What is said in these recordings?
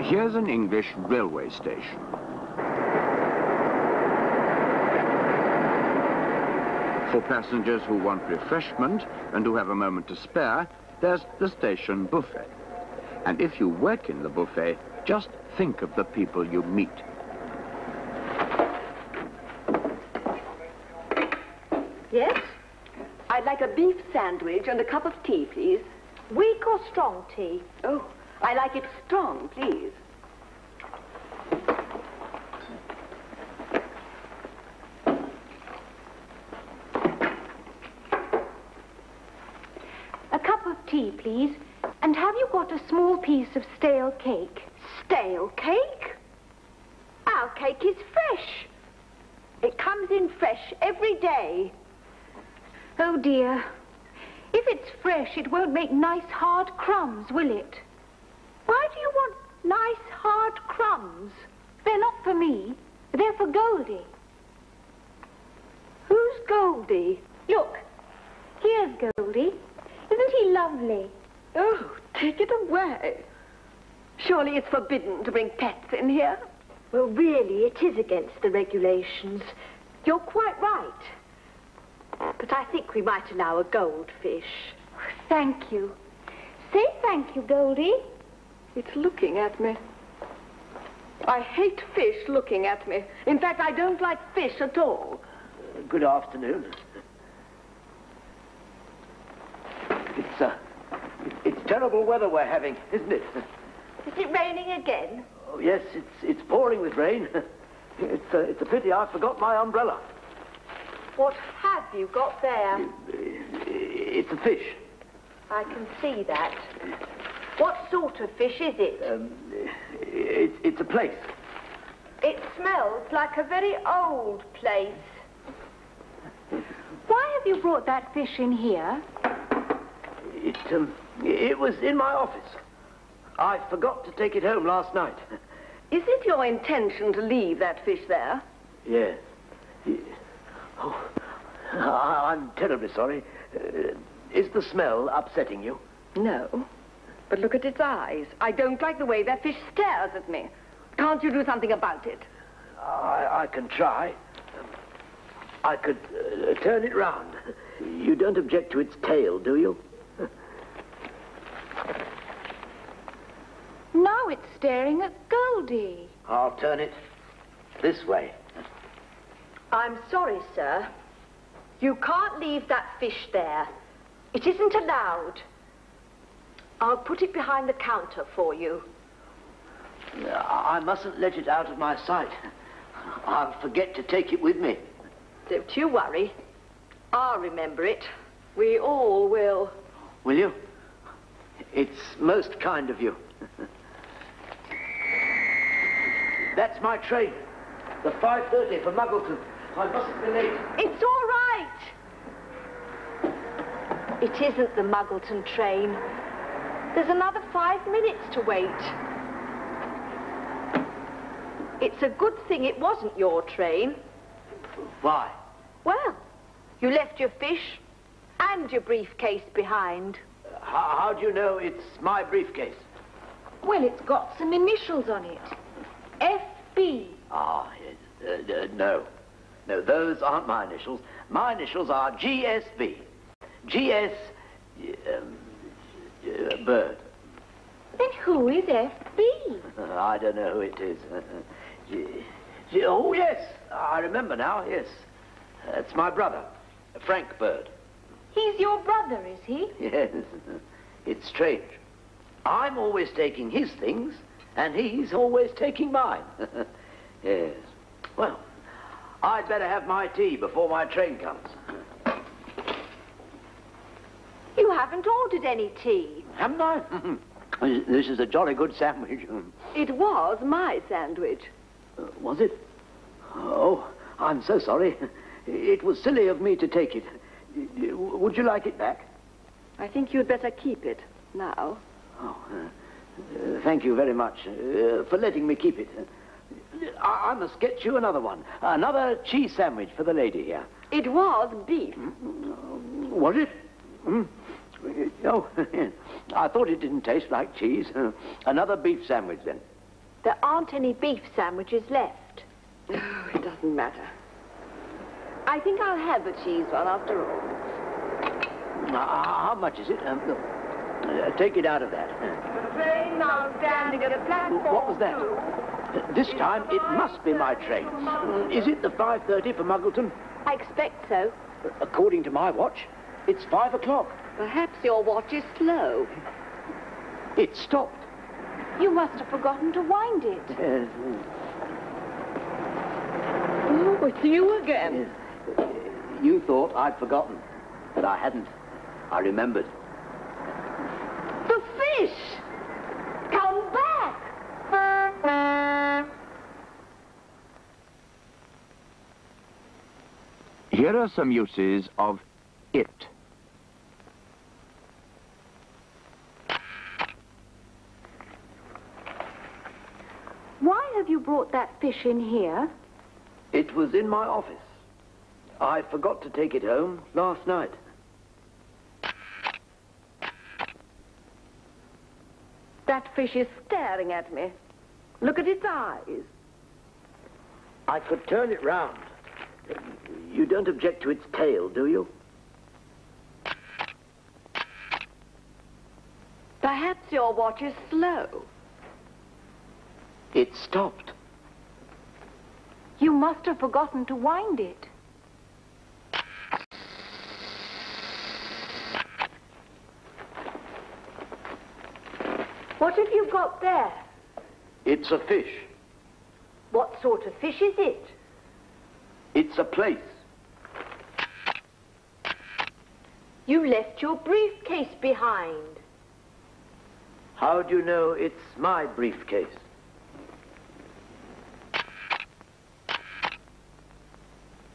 Here's an English railway station. For passengers who want refreshment and who have a moment to spare, there's the station buffet. And if you work in the buffet, just think of the people you meet. Yes? I'd like a beef sandwich and a cup of tea, please. Weak or strong tea? Oh, I like it strong, please. A cup of tea, please. And have you got a small piece of stale cake? Stale cake? Our cake is fresh. It comes in fresh every day. Oh, dear. If it's fresh, it won't make nice hard crumbs, will it? Why do you want nice hard crumbs? They're not for me. They're for Goldie. Who's Goldie? Look, here's Goldie. Isn't he lovely? Oh, take it away. Surely it's forbidden to bring pets in here? Well, really, it is against the regulations. You're quite right. But I think we might allow a goldfish. Thank you. Say thank you, Goldie. It's looking at me. I hate fish looking at me. In fact, I don't like fish at all. Good afternoon. It's terrible weather we're having, isn't it? Is it raining again? Oh, yes, it's pouring with rain. It's a pity I forgot my umbrella. What have you got there? It's a fish. I can see that. What sort of fish is it? It's a plaice. It smells like a very old place. Why have you brought that fish in here? It was in my office. I forgot to take it home last night. Is it your intention to leave that fish there? Yes. Oh, I'm terribly sorry. Is the smell upsetting you? No. But look at its eyes. I don't like the way that fish stares at me. Can't you do something about it? I can try. I could turn it round. You don't object to its tail, do you? Now it's staring at Goldie. I'll turn it this way. I'm sorry, sir. You can't leave that fish there. It isn't allowed. I'll put it behind the counter for you. I mustn't let it out of my sight. I'll forget to take it with me. Don't you worry. I'll remember it. We all will. Will you? It's most kind of you. That's my train. The 5:30 for Muggleton. I mustn't be late. It's all right. It isn't the Muggleton train. There's another 5 minutes to wait. It's a good thing it wasn't your train. Why? Well, you left your fish and your briefcase behind. How do you know it's my briefcase? Well, it's got some initials on it. FB. Ah, yes. No. No, those aren't my initials. My initials are GSB. GS... Bird. Then who is FB? I don't know who it is. Oh, yes. I remember now, yes. It's my brother, Frank Bird. He's your brother, is he? Yes. It's strange. I'm always taking his things, and he's always taking mine. Yes. Well, I'd better have my tea before my train comes. You haven't ordered any tea. Haven't I? This is a jolly good sandwich. It was my sandwich. Was it? Oh, I'm so sorry. It was silly of me to take it. Would you like it back? I think you'd better keep it now. Oh, thank you very much for letting me keep it. I must get you another one. Another cheese sandwich for the lady here. It was beef. Was it? Oh, I thought it didn't taste like cheese. Another beef sandwich, then. There aren't any beef sandwiches left. Oh, it doesn't matter. I think I'll have the cheese one after all. How much is it? Look, take it out of that. The train now standing at a platform. What was that? This time it must be my train. Is it the 5:30 for Muggleton? I expect so. According to my watch, it's 5 o'clock. Perhaps your watch is slow. It stopped. You must have forgotten to wind it. Oh, it's you again. You thought I'd forgotten, but I hadn't. I remembered. The fish! Come back! Here are some uses of it. Why have you brought that fish in here? It was in my office. I forgot to take it home last night. That fish is staring at me. Look at its eyes. I could turn it round. You don't object to its tail, do you? Perhaps your watch is slow. It stopped. You must have forgotten to wind it. What have you got there? It's a fish. What sort of fish is it? It's a place. You left your briefcase behind. How do you know it's my briefcase?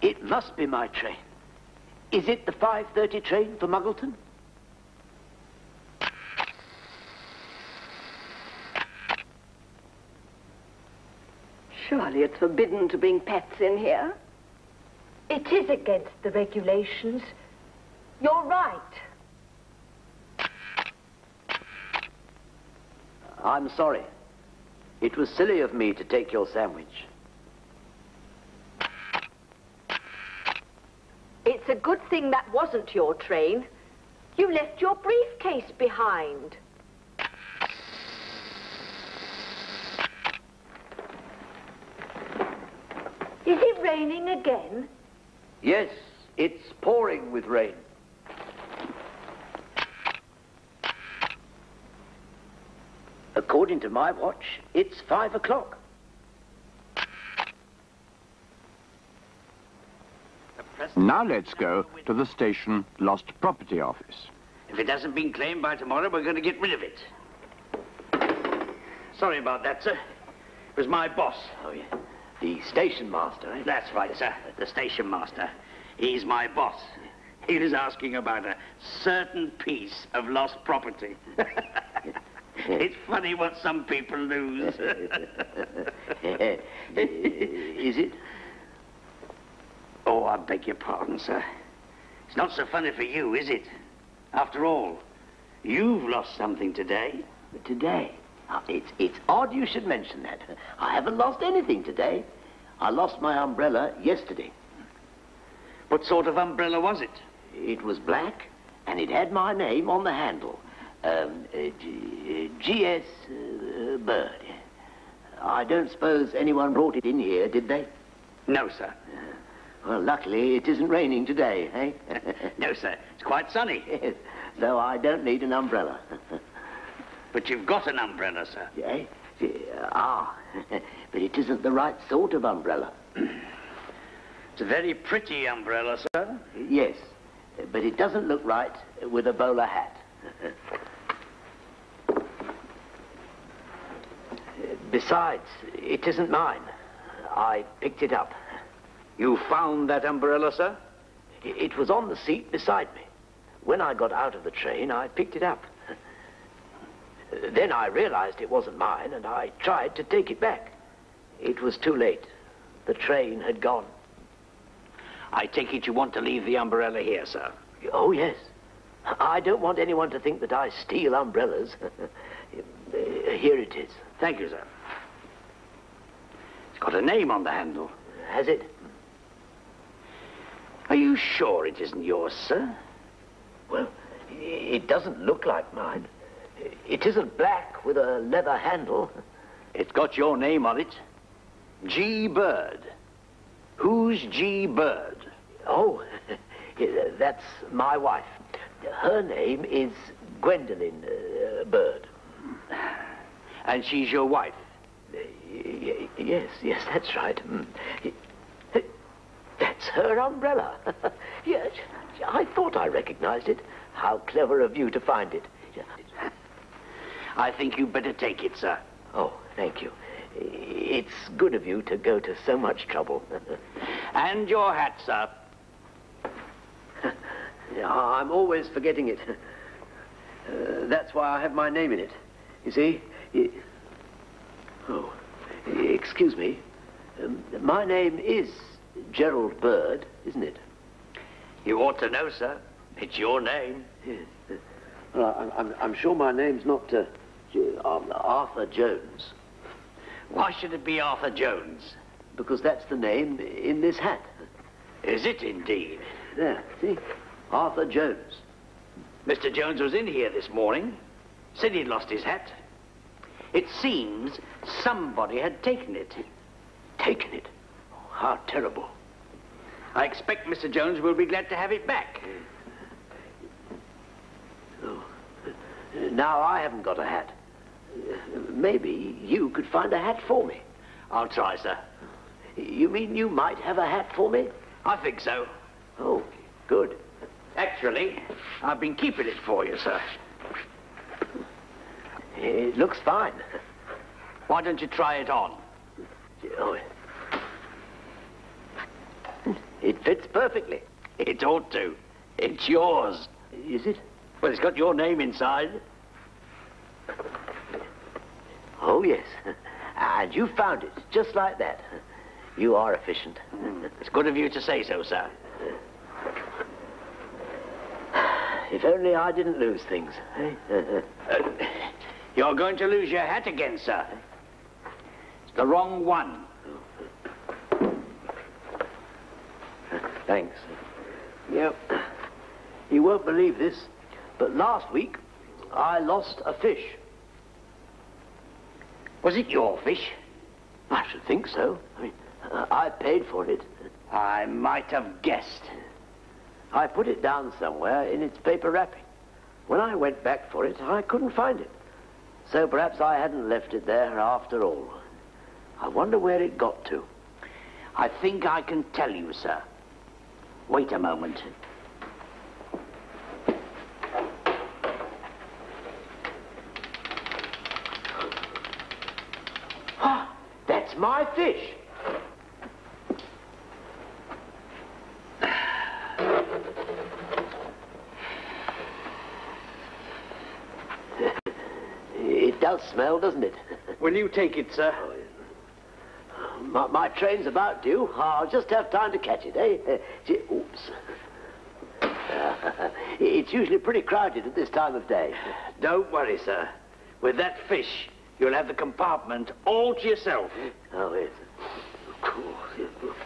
It must be my train. Is it the 5:30 train for Muggleton? Surely it's forbidden to bring pets in here. It is against the regulations. You're right. I'm sorry. It was silly of me to take your sandwich. It's a good thing that wasn't your train. You left your briefcase behind. Is it raining again? Yes, it's pouring with rain. According to my watch, it's 5 o'clock. Now let's go to the station lost property office. If it hasn't been claimed by tomorrow, we're going to get rid of it. Sorry about that, sir. It was my boss. Oh, yeah. The station master, eh? That's right, sir. The station master. He's my boss. He was asking about a certain piece of lost property. It's funny what some people lose. Is it? Oh, I beg your pardon, sir. It's not so funny for you, is it? After all, you've lost something today. Today? It's odd you should mention that. I haven't lost anything today. I lost my umbrella yesterday. What sort of umbrella was it? It was black, and it had my name on the handle. G.S. Bird. I don't suppose anyone brought it in here, did they? No, sir. Well, luckily, it isn't raining today, eh? No, sir. It's quite sunny. Yes, so I don't need an umbrella. But you've got an umbrella, sir. Eh? But it isn't the right sort of umbrella. It's a very pretty umbrella, sir. Yes, but it doesn't look right with a bowler hat. Besides, it isn't mine. I picked it up. You found that umbrella, sir? It was on the seat beside me. When I got out of the train, I picked it up. Then I realized it wasn't mine, and I tried to take it back. It was too late. The train had gone. I take it you want to leave the umbrella here, sir. Oh, yes. I don't want anyone to think that I steal umbrellas. Here it is. Thank you, sir. got a name on the handle. Has it? Are you sure it isn't yours, sir? Well, it doesn't look like mine. It isn't black with a leather handle. It's got your name on it. G. Bird. Who's G. Bird? Oh, that's my wife. Her name is Gwendolyn Bird. And she's your wife? Yes, that's right. That's her umbrella. Yes, I thought I recognized it. How clever of you to find it. I think you'd better take it, sir. Oh, thank you. It's good of you to go to so much trouble. And your hat, sir. I'm always forgetting it. That's why I have my name in it. You see? Oh, excuse me. My name is Gerald Bird, isn't it? You ought to know, sir. It's your name. Yes. Well, I'm sure my name's not Arthur Jones. Why should it be Arthur Jones? Because that's the name in this hat. Is it indeed? There, see? Arthur Jones. Mr. Jones was in here this morning. Said he'd lost his hat. It seems somebody had taken it. Taken it? Oh, how terrible. I expect Mr. Jones will be glad to have it back. Oh. Now I haven't got a hat. Maybe you could find a hat for me. I'll try, sir. You mean you might have a hat for me? I think so. Oh, good. Actually, I've been keeping it for you, sir. It looks fine. Why don't you try it on? Oh, it fits perfectly. It ought to. It's yours. Is it? Well, it's got your name inside. Oh, yes. And you found it, just like that. You are efficient. It's good of you to say so, sir. If only I didn't lose things. You're going to lose your hat again, sir. It's the wrong one. Thanks. Yep. You won't believe this, but last week I lost a fish. Was it your fish? I should think so. I mean, I paid for it. I might have guessed. I put it down somewhere in its paper wrapping. When I went back for it, I couldn't find it. So perhaps I hadn't left it there after all. I wonder where it got to. I think I can tell you, sir. Wait a moment. Ah, that's my fish. It does smell, doesn't it? Will you take it, sir? My train's about due. I'll just have time to catch it, eh? Oops. It's usually pretty crowded at this time of day. Don't worry, sir. With that fish, you'll have the compartment all to yourself. Oh, yes. Of course.